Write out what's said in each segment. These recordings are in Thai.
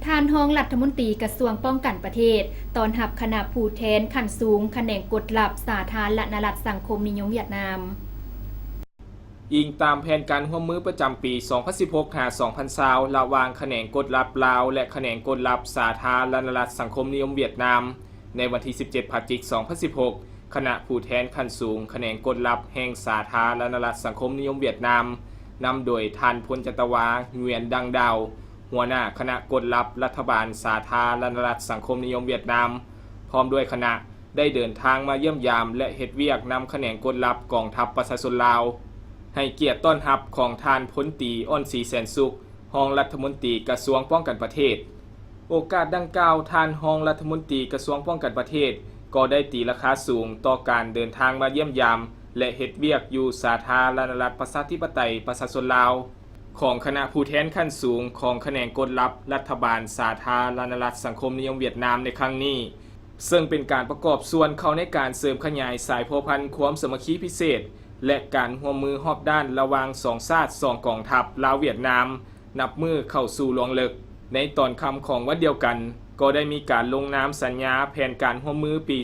ท่านรองรัฐมนตรีกระทรวงป้องกันประเทศตอนรับคณะผู้แทนขั้นสูงแขนงกฎลับสาธารณรัฐสังคมนิยมเวียดนามอิงตามแผนการร่วมมือประจำปี 2016-2020 ระหว่างแขนงกฎลับลาวและแขนงกฎลับสาธารณรัฐสังคมนิยมเวียดนามในวันที่ 17 พฤศจิกายน 2016 คณะผู้แทนขั้นสูงแขนงกฎลับแห่งสาธารณรัฐสังคมนิยมเวียดนามนำโดยท่านพลจัตวา เงวียนดังดาวหัวหน้าคณะกฎลับรัฐบาลสาธารณรัฐสังคมนิยมเวียดนามพร้อมด้วยคณะได้เดินทางมาเยี่ยมยามและเฮ็ดเวียกนำแขนงกฎลับกองทัพประชาชนลาวให้เกียรติต้อนรับของท่านพลตรีอ้นศรีแสนสุขรองรัฐมนตรีกระทรวงป้องกันประเทศโอกาสดังกล่าวท่านรองรัฐมนตรีกระทรวงป้องกันประเทศก็ได้ตีราคาสูงต่อการเดินทางมาเยี่ยมยามและเฮ็ดเวียกอยู่สาธารณรัฐประชาธิปไตยประชาชนลาวของคณะผู้แทนขั้นสูงของแขนงกฎลับรัฐบาลสาธารณรัฐสังคมนิยมเวียดนามในครั้งนี้ซึ่งเป็นการประกอบส่วนเข้าในการเสริมขยายสายพัวพันธ์ความสามัคคีพิเศษและการร่วมมือรอบด้านระหว่างสองชาติสองกองทัพลาวเวียดนามนับมือเข้าสู่ลวงลึกในตอนค่ำของวันเดียวกันก็ได้มีการลงนามสัญญาแผนการร่วมมือปี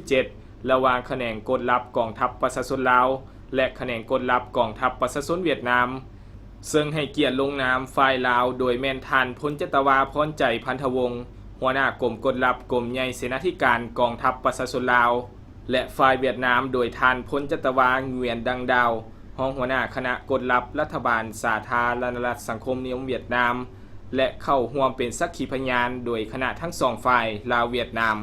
2017 ระหว่างแขนงกฎลับกองทัพประชาชนลาวและแขนงกฎลับกองทัพประชาชนเวียดนามซึ่งให้เกียรติลงนามฝ่ายลาวโดยแม่นท่านพลจัตวา พรใจพันธวงศ์หัวหน้ากรมกฎลับกรมใหญ่เสนาธิการกองทัพประชาชนลาวและฝ่ายเวียดนามโดยท่านพลจัตวา เงวียนดังดาวรองหัวหน้าคณะกฎลับรัฐบาลสาธารณรัฐสังคมนิยมเวียดนามและเข้าร่วมเป็นสักขีพยานโดยคณะทั้งสองฝ่ายลาวเวียดนาม